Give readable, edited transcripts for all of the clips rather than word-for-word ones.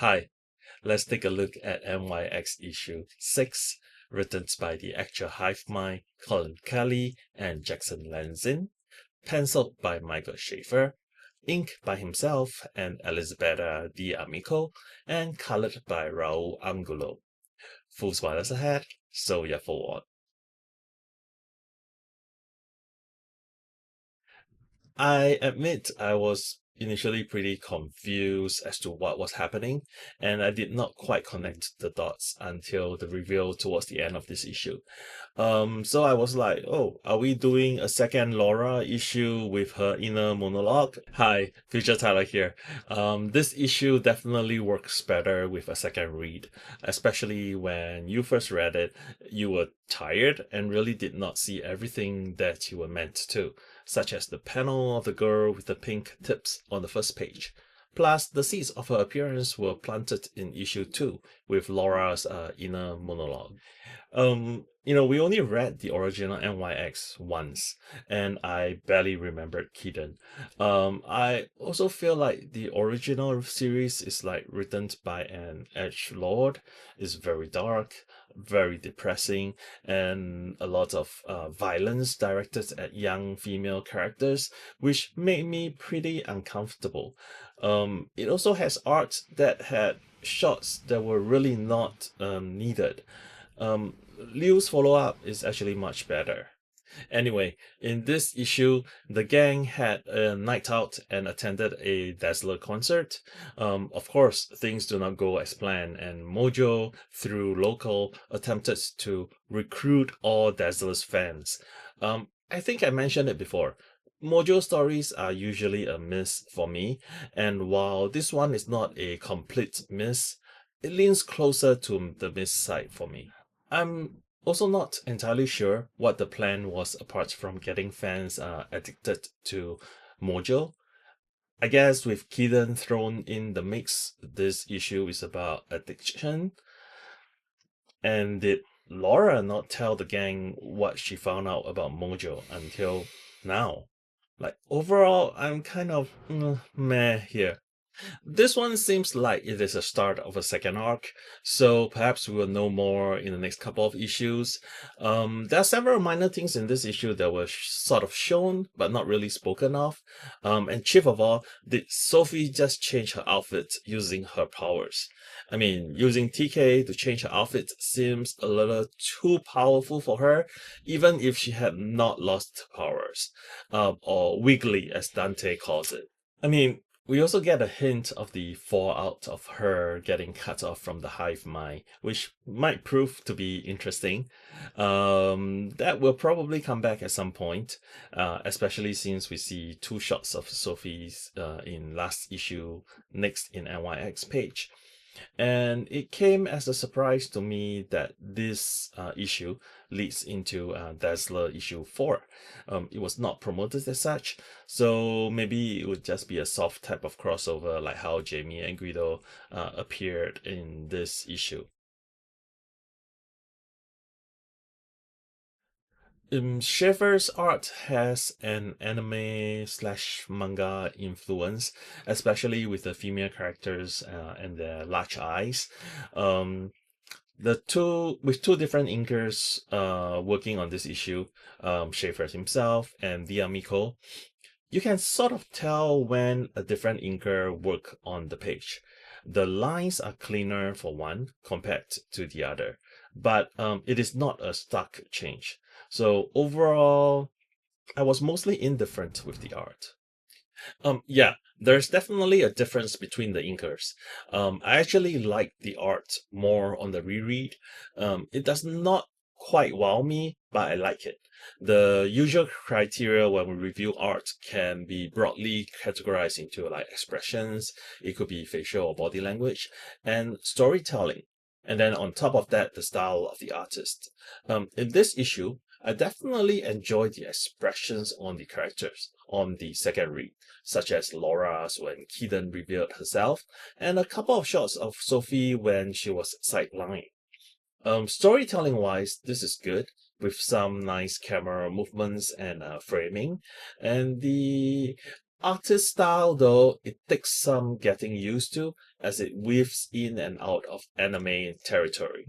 Hi, let's take a look at NYX issue 6, written by the actual hive mind Collin Kelly and Jackson Lanzing, penciled by Michael Shelfer, inked by himself and Elisabetta D'Amico, and colored by Raúl Angulo. Full spoilers ahead, so yeah, forward. I admit I was initially pretty confused as to what was happening, and I did not quite connect the dots until the reveal towards the end of this issue. So I was like, oh, are we doing a second Laura issue with her inner monologue? Hi, Future Tyler here. This issue definitely works better with a second read, especially when you first read it, you were tired and really did not see everything that you were meant to, such as the panel of the girl with the pink tips on the first page. Plus, the seeds of her appearance were planted in issue 2 with Laura's inner monologue. We only read the original NYX once, and I barely remembered Keaton. I also feel like the original series is like written by an edgelord. It's very dark, very depressing, and a lot of violence directed at young female characters, which made me pretty uncomfortable. It also has art that had shots that were really not needed. Liu's follow-up is actually much better. Anyway, in this issue, the gang had a night out and attended a Dazzler concert. Of course, things do not go as planned, and Mojo, through local, attempted to recruit all Dazzler's fans. I think I mentioned it before. Mojo stories are usually a miss for me, and while this one is not a complete miss, it leans closer to the miss side for me. I'm also not entirely sure what the plan was apart from getting fans addicted to Mojo. I guess with Keaton thrown in the mix, this issue is about addiction. And did Laura not tell the gang what she found out about Mojo until now? Like, overall, I'm kind of meh here. This one seems like it is a start of a second arc, so perhaps we will know more in the next couple of issues. There are several minor things in this issue that were sort of shown, but not really spoken of. And chief of all, did Sophie just change her outfit using her powers? I mean, using TK to change her outfit seems a little too powerful for her, even if she had not lost powers, or wiggly as Dante calls it. I mean, we also get a hint of the fallout of her getting cut off from the hive mind, which might prove to be interesting. That will probably come back at some point, especially since we see two shots of Sophie's in last issue next in NYX page. And it came as a surprise to me that this issue leads into Dazzler issue 4. It was not promoted as such, so maybe it would just be a soft type of crossover like how Jamie and Guido appeared in this issue. Schaefer's art has an anime slash manga influence, especially with the female characters and their large eyes. Um, the two with two different inkers working on this issue, Schaefer himself and D'Amico, you can sort of tell when a different inker work on the page. The lines are cleaner for one compared to the other, but it is not a stark change. So overall, I was mostly indifferent with the art. Yeah, there's definitely a difference between the inkers. I actually like the art more on the reread. It does not quite wow me, but I like it. The usual criteria when we review art can be broadly categorized into like expressions, it could be facial or body language, and storytelling. And then on top of that, the style of the artist. In this issue, I definitely enjoy the expressions on the characters on the second read, such as Laura's when Keaton revealed herself, and a couple of shots of Sophie when she was sidelined. Storytelling wise, this is good with some nice camera movements and framing, and the Artist style, though, it takes some getting used to as it weaves in and out of anime territory.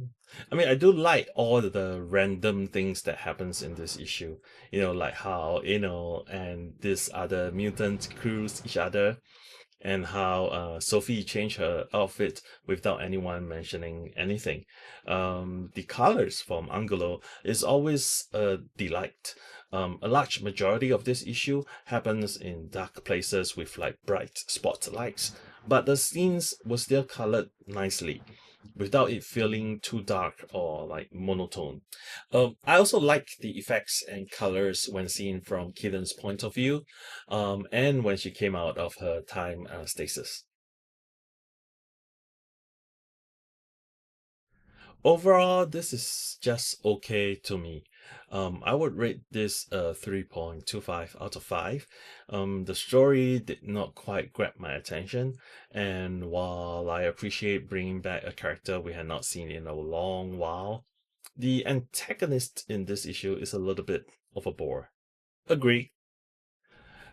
I mean, I do like all the random things that happens in this issue. Like how, and this other mutant cruise each other, and how Sophie changed her outfit without anyone mentioning anything. The colors from Angulo is always a delight. A large majority of this issue happens in dark places with like bright spotlights, but the scenes were still colored nicely without it feeling too dark or like monotone. I also like the effects and colors when seen from Killen's point of view, and when she came out of her time stasis. Overall, this is just okay to me. I would rate this a 3.25 out of 5. The story did not quite grab my attention, and while I appreciate bringing back a character we had not seen in a long while, the antagonist in this issue is a little bit of a bore. Agree.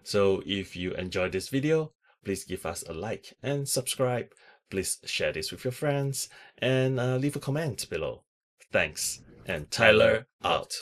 So if you enjoyed this video, please give us a like and subscribe. Please share this with your friends and leave a comment below. Thanks, and Tyler out.